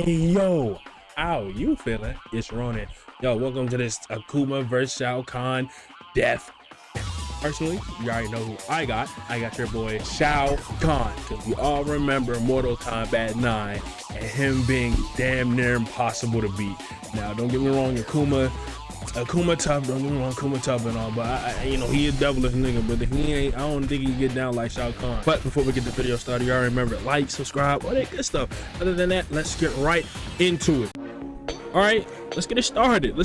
Hey yo, how you feeling? It's Ronan. Yo, welcome to this Akuma vs Shao Kahn death. Personally, you already know who I got. I got your boy Shao Kahn, because we all remember Mortal Kombat 9 and him being damn near impossible to beat. Now, don't get me wrong, Akuma tough, don't get me wrong, Akuma tough and all, but you know, he a devilish nigga, but he ain't, I don't think he get down like Shao Kahn. But before we get the video started, you already remember to like, subscribe, all that good stuff. Other than that, let's get right into it. All right, let's get it started.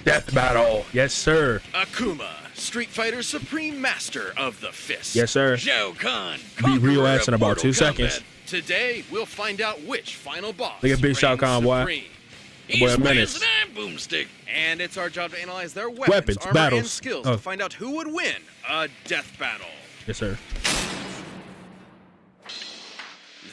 Death battle. Yes, sir. Akuma, Street Fighter's supreme master of the fist. Yes, sir. Shao Kahn, Be real ass in about Mortal 2 Kombat. seconds. Today, we'll find out which final boss Look at big Shao Kahn, boy. supreme. Boy, a menace. Boomstick. And it's our job to analyze their weapons armor, battles, and skills to find out who would win a death battle. Yes, sir.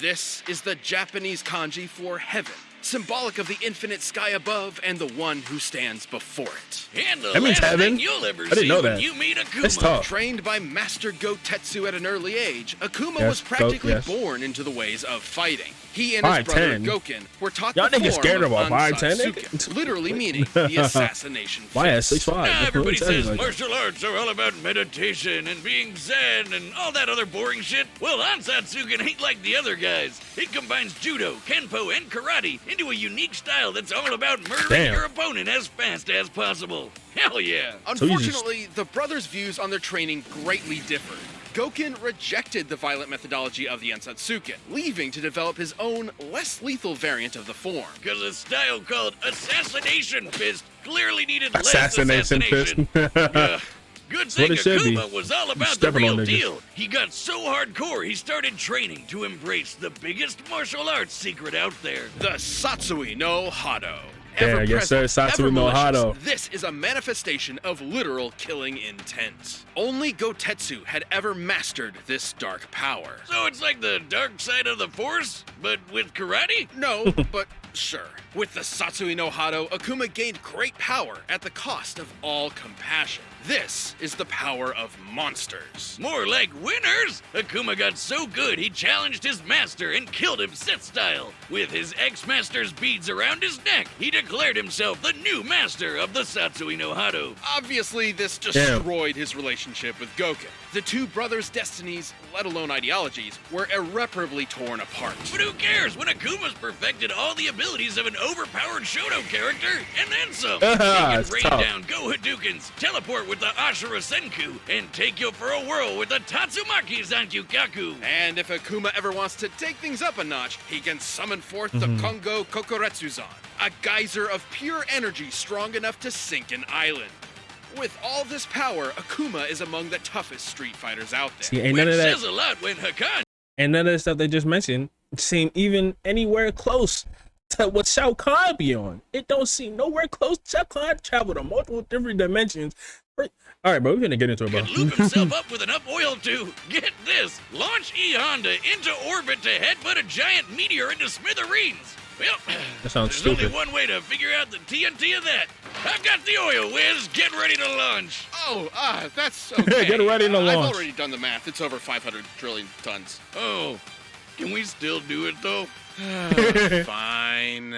This is the Japanese kanji for heaven, symbolic of the infinite sky above and the one who stands before it. And the That means last heaven? thing you'll ever I didn't see know when that. you meet Akuma. That's tough. Trained by Master Gotetsu at an early age, Akuma Yes, was practically yes. born into the ways of fighting. He and his brother 5'10". Goken were taught Y'all the niggas form scared of of a 5'10", Ansatsuken, nigga? literally meaning the assassination My ass fist. 6'5". Everybody Let me tell you says like that. martial arts are all about meditation and being zen and all that other boring shit. Well, Ansatsuken ain't like the other guys. It combines judo, kenpo, and karate into a unique style that's all about murdering Damn. your opponent as fast as possible. Hell yeah. Unfortunately, the brothers' views on their training greatly differed. Goken rejected the violent methodology of the Ansatsuken, leaving to develop his own, less lethal variant of the form. Because a style called Assassination Fist clearly needed Assassination less Fist. assassination. Good what thing it should be. Akuma was all about the Stepping on real niggas. deal. He got so hardcore, he started training to embrace the biggest martial arts secret out there. The Satsui no Hado. Yeah, yes, sir, Ever-present, Satsui no ever-malicious, Hado. This is a manifestation of literal killing intent. Only Gotetsu had ever mastered this dark power. So it's like the dark side of the force, but with karate? No, but sure. With the Satsui no Hado, Akuma gained great power at the cost of all compassion. This is the power of monsters. More like winners! Akuma got so good he challenged his master and killed him Sith style. With his ex-master's beads around his neck, he declared himself the new master of the Satsui no Hado. Obviously, this destroyed his relationship with Goken. The two brothers' destinies, let alone ideologies, were irreparably torn apart. But who cares when Akuma's perfected all the abilities of an overpowered Shoto character and then some? He can It's rain tough. down Go Hadoukens, teleport with the Ashura Senku, and take you for a whirl with the Tatsumaki Zankyukaku. And if Akuma ever wants to take things up a notch, he can summon forth the Kongo Kokoretsuzan, a geyser of pure energy strong enough to sink an island. With all this power, Akuma is among the toughest Street Fighters out there. See, ain't Which none of that, says a lot when Hakan and none of the stuff they just mentioned seem even anywhere close to what Shao Kahn be on. It don't seem nowhere close. Shao Kahn traveled to multiple different dimensions. All right, bro, we're gonna get into it, bro. could loop himself up with enough oil to, get this, launch E-Honda into orbit to headbutt a giant meteor into smithereens. Well, That sounds there's stupid. only one way to figure out the TNT of that. I've got the oil whiz. Get ready to launch. Oh, that's okay. Get ready to I've launch. already done the math. It's over 500 trillion tons. Oh, can we still do it though? Fine.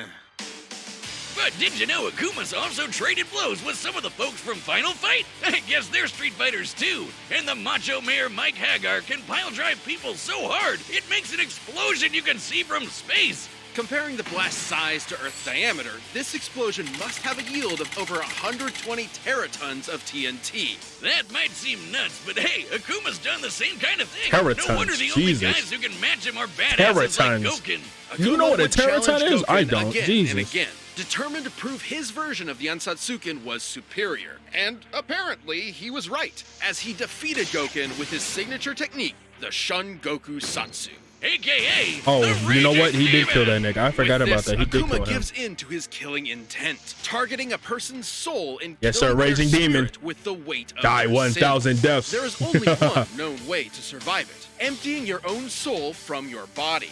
But did you know Akuma's also traded blows with some of the folks from Final Fight? I guess they're Street Fighters too. And the Macho Mayor Mike Hagar can pile drive people so hard it makes an explosion you can see from space. Comparing the blast size to Earth's diameter, this explosion must have a yield of over 120 teratons of TNT. That might seem nuts, but hey, Akuma's done the same kind of thing. Teratons, No wonder the Jesus. only guys who can match him are badasses like Teratons. Goken. You know what a would challenge teraton is? I Goken don't. Again Jesus. and again, determined to prove his version of the Ansatsuken was superior. And apparently, he was right, as he defeated Goken with his signature technique, the Shun Goku Satsu. AKA. Oh, the you know what? He did Raging kill that Demon. nigga. I forgot With about this, that. He did Akuma kill him. gives in to his killing intent, targeting a person's soul and Yes, killing sir, their Raging Demon. spirit with the weight of Die their 1,000 sins. deaths. There is only one known way to survive it, emptying your own soul from your body.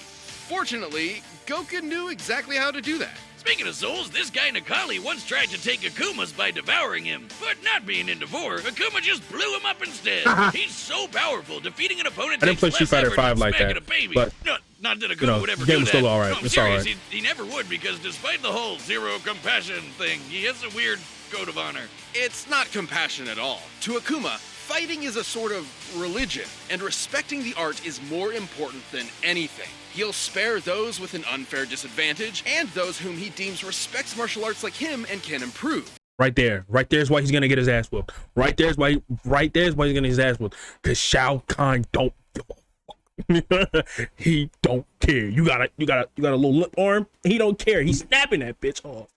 Fortunately, Goken knew exactly how to do that. Speaking of souls, this guy Nakali once tried to take Akuma's by devouring him, but not being into vor, Akuma just blew him up instead. He's so powerful, defeating an opponent I didn't play takes Street less Fighter effort V than like smacking that, a baby. but, Not that Akuma you know, would ever the game do was that. still all right. No, I'm It's all serious, right. he never would, because despite the whole zero compassion thing, he has a weird code of honor. It's not compassion at all. To Akuma, fighting is a sort of religion, and respecting the art is more important than anything. He'll spare those with an unfair disadvantage, and those whom he deems respects martial arts like him and can improve. Right there is why he's gonna get his ass whooped. Right there is why he's gonna get his ass whooped. Cause Shao Kahn don't give a fuck. He don't care. You got a little lip arm. He don't care. He's snapping that bitch off.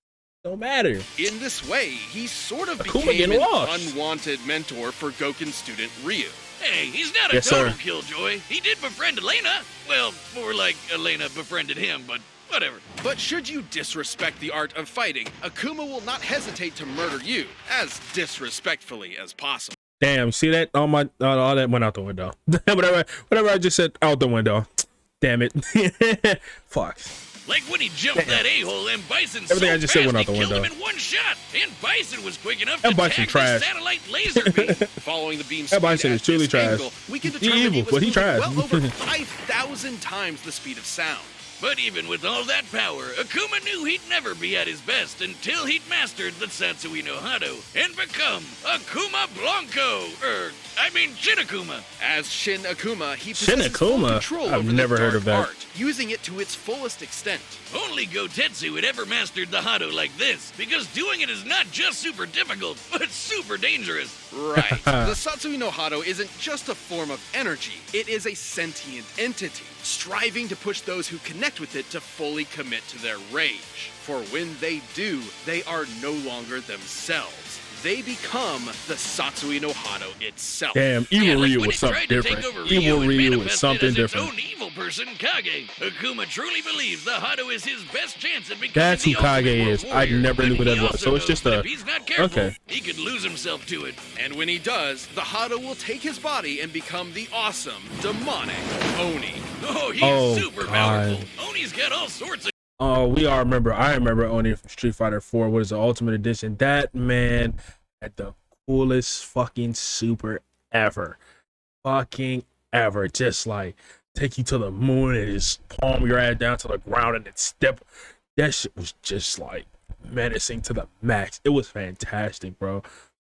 Don't matter. In this way, he sort of Akuma became getting an lost. unwanted mentor for Goken's student Ryu. Hey, he's not a Yes, total sir. killjoy. He did befriend Elena. Well, more like Elena befriended him, but whatever. But should you disrespect the art of fighting, Akuma will not hesitate to murder you as disrespectfully as possible. Damn, see that? All that went out the window. whatever I just said out the window. Damn it. Fuck. Like when he jumped that a-hole and Bison Everything so I just said fast went out he the killed him window. in one shot. And Bison was quick enough That to Bison tag trash. the satellite laser beam. Following the beam That speed Bison at is truly this trash. angle, we can He determine evil, he was but he moving trash. well over 5,000 times the speed of sound. But even with all that power, Akuma knew he'd never be at his best until he'd mastered the Satsui no Hado and become Akuma Blanco. Shin Akuma. As Shin Akuma, he Shin possesses full Akuma? control I've over never the heard dark of that. art, using it to its fullest extent. Only Gotetsu had ever mastered the Hado like this, because doing it is not just super difficult, but super dangerous. Right. The Satsui no Hado isn't just a form of energy, it is a sentient entity, striving to push those who connect with it to fully commit to their rage. For when they do, they are no longer themselves. They become the Satsui no Hado itself. Damn, Yeah, Evil like Ryu when was it something tried to take different. over Evil and Ryu is manifested something as its different. own evil person, Kage. Akuma truly believes the Hado is his best chance at becoming That's who the ultimate Kage world is. I warrior. never knew But who that he was. also So it's knows just that a- if he's not careful, okay. he could lose himself to it. And when he does, the Hado will take his body and become the awesome, demonic Oni. Oh, he's Oh, super God. powerful. Oni's got all sorts of Oh, I remember Oni from Street Fighter 4. What is the Ultimate Edition? That man had the coolest fucking super ever. Fucking ever. Just like take you to the moon and just palm your ass down to the ground and then step. That shit was just like menacing to the max. It was fantastic, bro.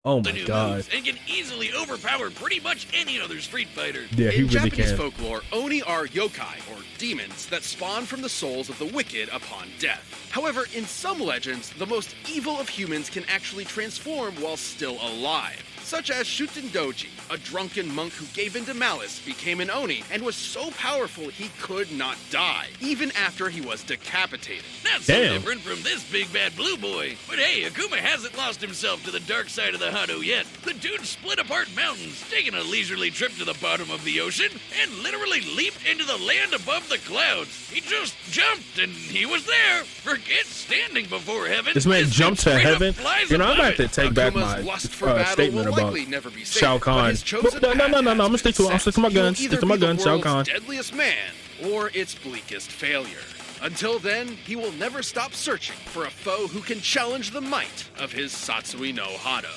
Oh my new god. moves and can easily overpower pretty much any other Street Fighter. Yeah, he In really Japanese can. folklore, Oni are yokai, or demons, that spawn from the souls of the wicked upon death. However, in some legends, the most evil of humans can actually transform while still alive. Such as Shuten Doji, a drunken monk who gave in to malice, became an Oni, and was so powerful he could not die, even after he was decapitated. Not so Damn. different from this big bad blue boy. But hey, Akuma hasn't lost himself to the dark side of the Hado yet. The dude split apart mountains, taking a leisurely trip to the bottom of the ocean, and literally leaped into the land above the clouds. He just jumped, and he was there. Forget standing before heaven. This man dude jumped to straight up heaven. flies You know, I'm above about to it. take back Akuma's my lust for battle statement will about likely never be safe, Shao but Kahn. his chosen No, path I'm has gonna been stick to it. I'm set. sticking to my He will guns. either Stick to my be the guns, Shao world's Kahn. deadliest man, or its bleakest failure. Until then, he will never stop searching for a foe who can challenge the might of his Satsui no Hado.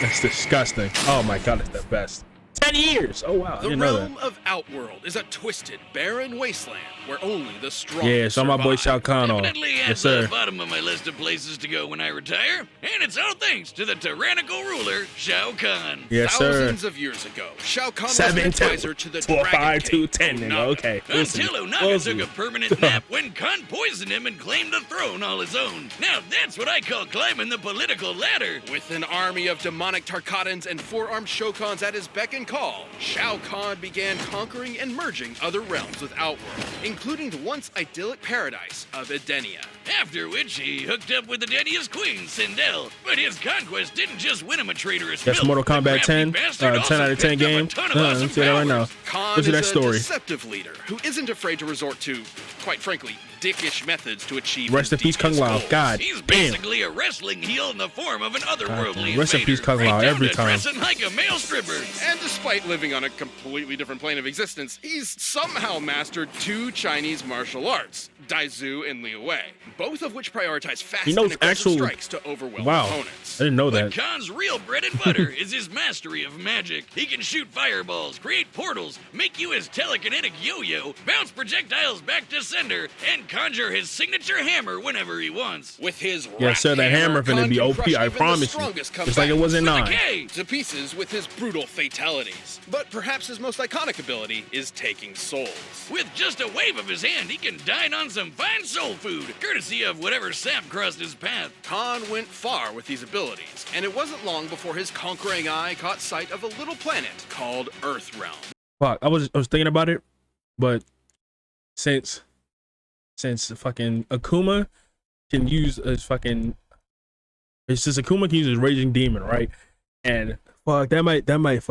That's disgusting. Oh my god, it's the best. 10 years. Oh wow, I The didn't know that. realm of Outworld is a twisted, barren wasteland where only the strong Yeah, so my boy survive. Shao Kahn on. Definitely at Yes, the sir. bottom of my list of places to go when I retire, and it's all thanks to the tyrannical ruler, Shao Kahn. Yes, sir. Thousands of years ago, Shao Kahn was an 7 advisor to the 4 Dragon 5 2 King, 10. Nigga. Onaga. Okay. Listen. Until Onaga took a permanent nap when Kahn poisoned him and claimed the throne all his own. Now that's what I call climbing the political ladder. With an army of demonic Tarkatans and four-armed Shokans at his beck and call, Shao Kahn began conquering and merging other realms with Outworld, including the once idyllic paradise of Edenia. After which he hooked up with Edenia's queen, Sindel. But his conquest didn't just win him a traitorous That's milk. Mortal The Kombat crafty 10. bastard 10 also out of 10 picked up a game. ton of Let awesome me see that right now. powers. Kahn Listen to is that story. a deceptive leader who isn't afraid to resort to, quite frankly, dickish methods to achieve Rest in his peace, Kung devious Lao. goals. God He's damn. basically a wrestling heel in the form of an otherworldly Rest in invader, peace, Kung Lao, right down every to time. dressing like a male stripper. And despite living on a completely different plane of existence, he's somehow mastered 2 Chinese martial arts, Daizu and Liu Wei, both of which prioritize fast He and knows aggressive actual- strikes to overwhelm Wow. opponents. I didn't know But that. Kahn's real bread and butter is his mastery of magic. He can shoot fireballs, create portals, make you his telekinetic yo-yo, bounce projectiles back to sender, and conjure his signature hammer whenever he wants. With his Yes, sir, that hammer finna Kahn be can OP, crush I even the promise you. strongest Just like it was in With a 9. K. to pieces with his brutal fatalities. But perhaps his most iconic ability is taking souls. With just a wave of his hand, he can dine on some fine soul food, courtesy of whatever sap crossed his path. Kahn went far with these abilities, and it wasn't long before his conquering eye caught sight of a little planet called Earthrealm. Fuck, I was thinking about it, but since fucking Akuma can use his fucking, it's just Akuma can use his raging demon, right? And fuck, that might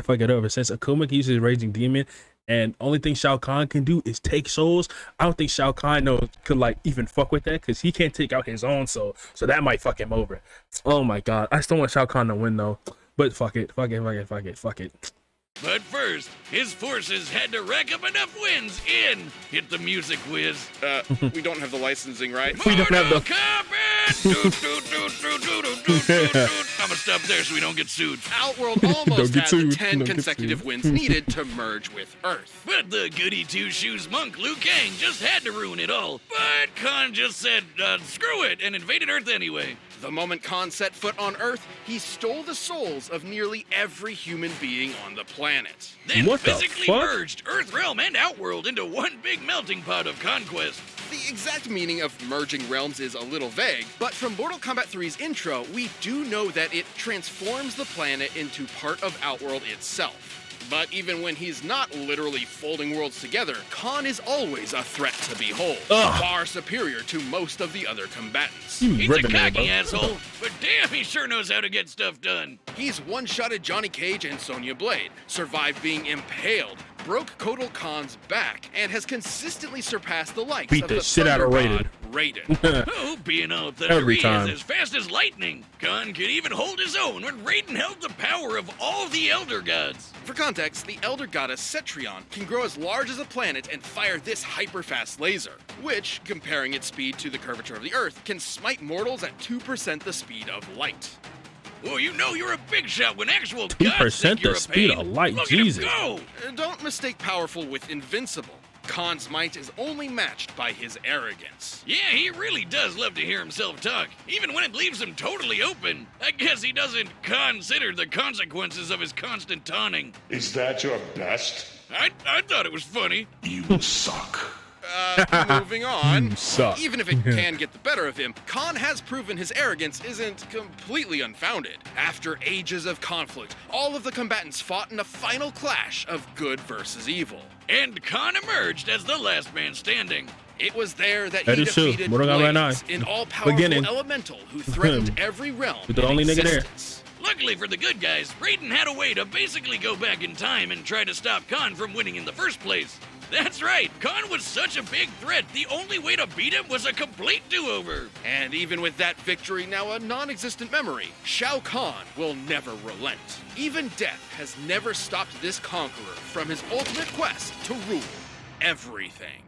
fuck it over. Since Akuma can use his raging demon, and only thing Shao Kahn can do is take souls, I don't think Shao Kahn could like even fuck with that, because he can't take out his own soul, so that might fuck him over. Oh my god, I still want Shao Kahn to win though, but fuck it. But first, his forces had to rack up enough wins in Hit the Music Whiz. We don't have the licensing, right? We don't have the- I'm gonna stop there so we don't get sued. Outworld Don't almost get had sued. the 10 Don't get consecutive sued. wins needed to merge with Earth. But the goody two-shoes monk Liu Kang just had to ruin it all. But Kahn just said, screw it, and invaded Earth anyway. The moment Kahn set foot on Earth, he stole the souls of nearly every human being on the planet. Then What the physically fuck? merged Earthrealm and Outworld into one big melting pot of conquest. The exact meaning of merging realms is a little vague, but from Mortal Kombat 3's intro, we do know that it transforms the planet into part of Outworld itself. But even when he's not literally folding worlds together, Kahn is always a threat to behold, Ugh. far superior to most of the other combatants. You He's a ripping me, cocky bro. asshole, but damn, he sure knows how to get stuff done. He's one-shotted Johnny Cage and Sonya Blade, survived being impaled, broke Kotal Khan's back, and has consistently surpassed the likes Beat of the the shit out of Thunder God, Raiden. Oh, being all Every thundery time. is as fast as lightning. Kahn could even hold his own when Raiden held the power of all the Elder Gods. For context, the Elder Goddess Cetrion can grow as large as a planet and fire this hyper-fast laser, which, comparing its speed to the curvature of the Earth, can smite mortals at 2% the speed of light. Oh, you know you're a big shot when actual 2% gods think you're the a speed pain. of light, Look Jesus. At him go! Don't mistake powerful with invincible. Kahn's might is only matched by his arrogance. Yeah, he really does love to hear himself talk, even when it leaves him totally open. I guess he doesn't consider the consequences of his constant taunting. Is that your best? I thought it was funny. You suck. Moving on. You suck. Even if it can get the better of him, Kahn has proven his arrogance isn't completely unfounded. After ages of conflict, all of the combatants fought in a final clash of good versus evil. And Kahn emerged as the last man standing. It was there that That he is true. defeated Mortal Kombat 9. Blaze, an all-powerful Beginning. elemental who threatened every realm You're the in only nigga there. existence. Luckily for the good guys, Raiden had a way to basically go back in time and try to stop Kahn from winning in the first place. That's right, Kahn was such a big threat, the only way to beat him was a complete do-over. And even with that victory now a non-existent memory, Shao Kahn will never relent. Even death has never stopped this conqueror from his ultimate quest to rule everything.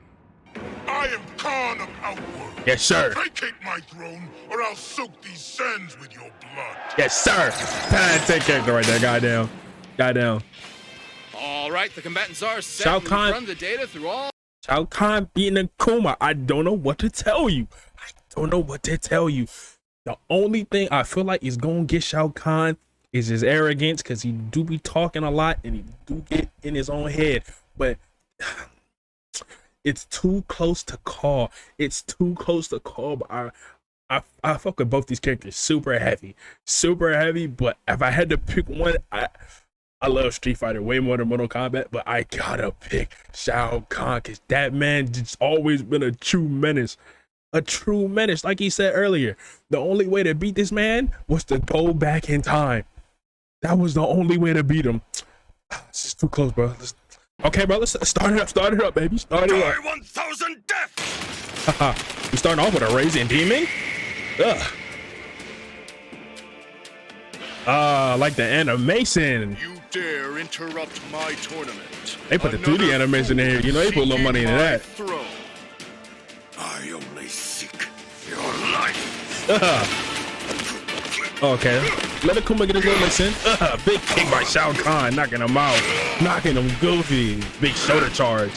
I am Kahn of Outworld. Yes, sir. Vacate my throne, or I'll soak these sands with your blood. Yes, sir. Take character right there. Goddamn. All right, the combatants are set. Shao and we've Kahn- run the data through all. Shao Kahn beating Akuma. I don't know what to tell you. The only thing I feel like is gonna get Shao Kahn is his arrogance, because he do be talking a lot and he do get in his own head. But it's too close to call. But I fuck with both these characters super heavy. But if I had to pick one, I love Street Fighter way more than Mortal Kombat, but I gotta pick Shao Kahn, because that man just always been a true menace. Like he said earlier, the only way to beat this man was to go back in time. That was the only way to beat him. It's just too close, bro. Okay, bro, let's start it up, baby. Start it up. 1000 deaths! We starting off with a Raging Demon? Ugh. Like the animation. You dare interrupt my tournament. They put the 2D animation in here. You know they put a little money into that. Throne. I only seek your life. Okay. Let Akuma get his little listen. Big kick by Shao Kahn, knocking him out. Knocking him goofy. Big shoulder charge.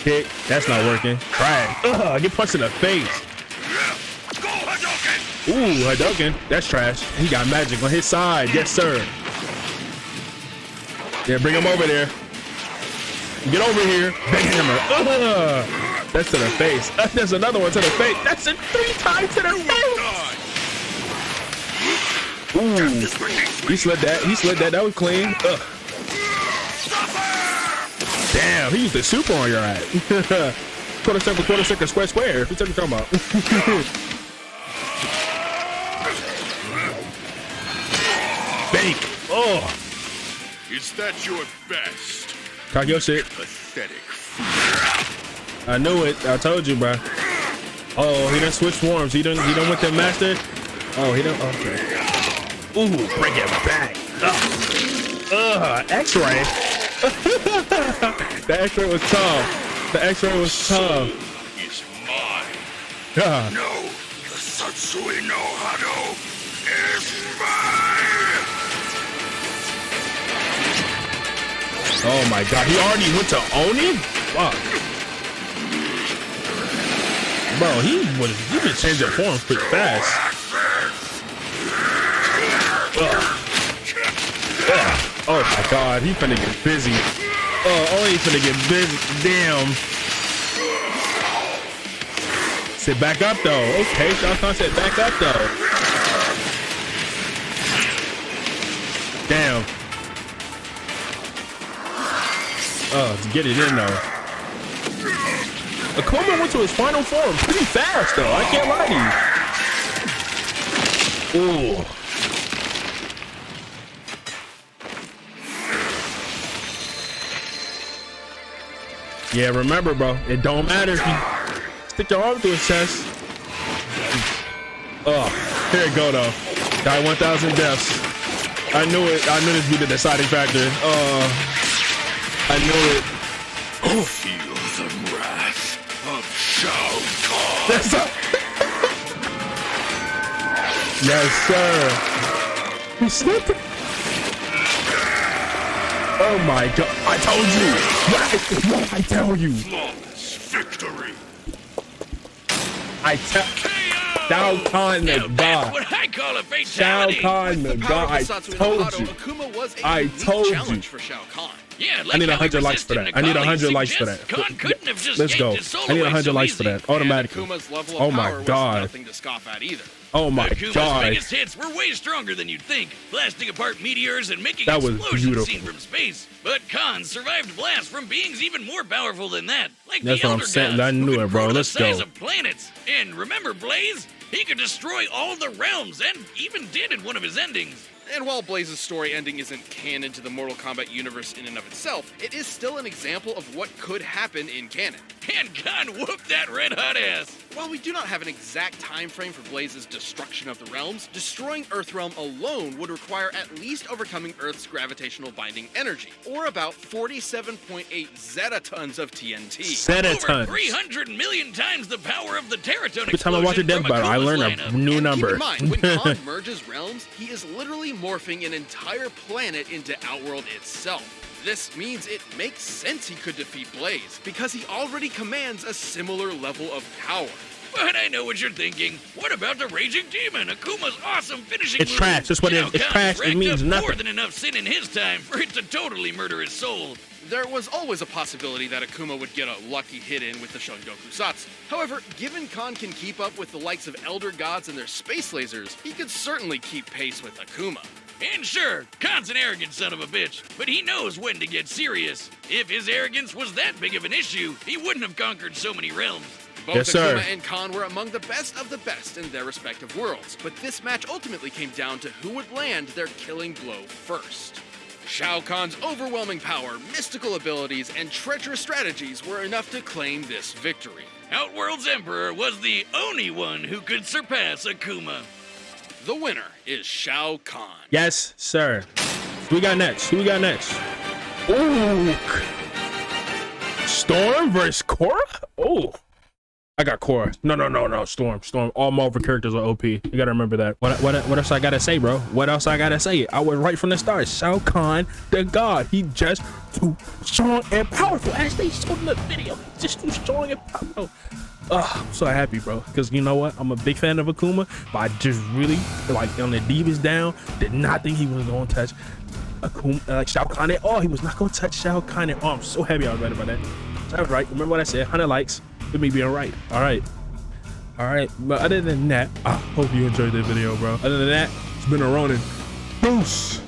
Kick. That's not working. Trash. Get punched in the face. Go Hadouken! Ooh, Hadouken. That's trash. He got magic on his side. Yes, sir. Yeah, bring him over there. Get over here. Big hammer. That's to the face. There's another one to the face. That's it 3 times to the face. Ooh. He slid that. He slid that. That was clean. Damn, he used the super on your ass. Quarter circle, square, square. What are you talking about? Bank. Oh. Is that your best? Cock your shit. Pathetic. I knew it. I told you, bro. Oh, he done switched forms. He done went to master. Oh, he done. Okay. Ooh, bring it back. X-ray. The X-ray was tough. The X-ray was tough. Is mine. Yeah. No, the Satsui no Hado is mine. Oh my God, he already went to Oni? Fuck. Bro, he been changing forms pretty fast. Oh my God, he finna get busy. Oh, he finna get busy. Damn. Sit back up though. Okay, Shao Kahn said back up though. Damn. To get it in though. Akuma went to his final form pretty fast though. I can't lie to you. Ooh. Yeah, remember, bro, it don't matter if you stick your arm through his chest. Oh, here it go, though. Die 1,000 deaths. I knew it. I knew this would be the deciding factor. I knew it. Oh, feel the wrath of Shao Kahn. That's up. Yes, sir. He slipped it. Oh my God! I told you. What I tell you? Flawless victory. I tell. Shao Kahn the God. What I call a Shao fatality. Kahn the God. I told you. Akuma was a I unique told challenge you. for Shao Kahn. Yeah, like I need how he 100 likes for resisted that. I need Nakali's 100 likes for that. suggestions. Kahn couldn't have just Let's go. yanked his solo I need away 100 so likes for easy. that. Automatically. Akuma's level Oh of my power God. was nothing to scoff at either. Oh my Akuma's God. biggest hits were way stronger than you'd think, blasting apart meteors and making That was explosions beautiful. seen from space. But Kahn survived blasts from beings even more powerful than that, like That's the what I'm Elder saying. Gods, I knew who could it, bro. grow to Let's the size go. of planets. And remember Blaze? He could destroy all the realms, and even did in one of his endings. And while Blaze's story ending isn't canon to the Mortal Kombat universe in and of itself, it is still an example of what could happen in canon. And Kahn whooped that red-hot ass. While we do not have an exact time frame for Blaze's destruction of the realms, destroying Earthrealm alone would require at least overcoming Earth's gravitational binding energy, or about 47.8 zetatons of TNT. Over Zetatons. 300 million times the power of the Teraton Every time I watch a explosion Death from Battle, I Akuma's learn a lineup. new And number. keep in mind, when Kahn merges realms, he is literally morphing an entire planet into Outworld itself. This means it makes sense he could defeat Blaze, because he already commands a similar level of power. But I know what you're thinking. What about the Raging Demon, Akuma's awesome finishing It's move? trash. That's what it is. Shao It's Kahn's trash. It racked means up nothing. more than enough sin in his time for it to totally murder his soul. There was always a possibility that Akuma would get a lucky hit in with the Shungoku Satsu. However, given Kahn can keep up with the likes of Elder Gods and their space lasers, he could certainly keep pace with Akuma. And sure, Kahn's an arrogant son of a bitch, but he knows when to get serious. If his arrogance was that big of an issue, he wouldn't have conquered so many realms. Both Yes, sir. Akuma and Kahn were among the best of the best in their respective worlds, but this match ultimately came down to who would land their killing blow first. Shao Kahn's overwhelming power, mystical abilities, and treacherous strategies were enough to claim this victory. Outworld's Emperor was the only one who could surpass Akuma. The winner is Shao Kahn. Yes, sir. Who we got next? Who we got next? Ooh. Storm versus Korra? Oh. I got Korra. No. Storm. All Marvel characters are OP. You gotta remember that. What else I gotta say, bro? What else I gotta say? I was right from the start. Shao Kahn, the god. He just too strong and powerful. As they showed in the video, he's just too strong and powerful. I'm so happy, bro. Because you know what? I'm a big fan of Akuma, but I just really, like, on the Divas down, did not think he was gonna touch Akuma, like Shao Kahn at all. He was not gonna touch Shao Kahn at all. I'm so happy I was right about that. So I was right. Remember what I said? 100 likes. With me being right. All right. But other than that, I hope you enjoyed the video, bro. Other than that, it's been a Ronin. Peace.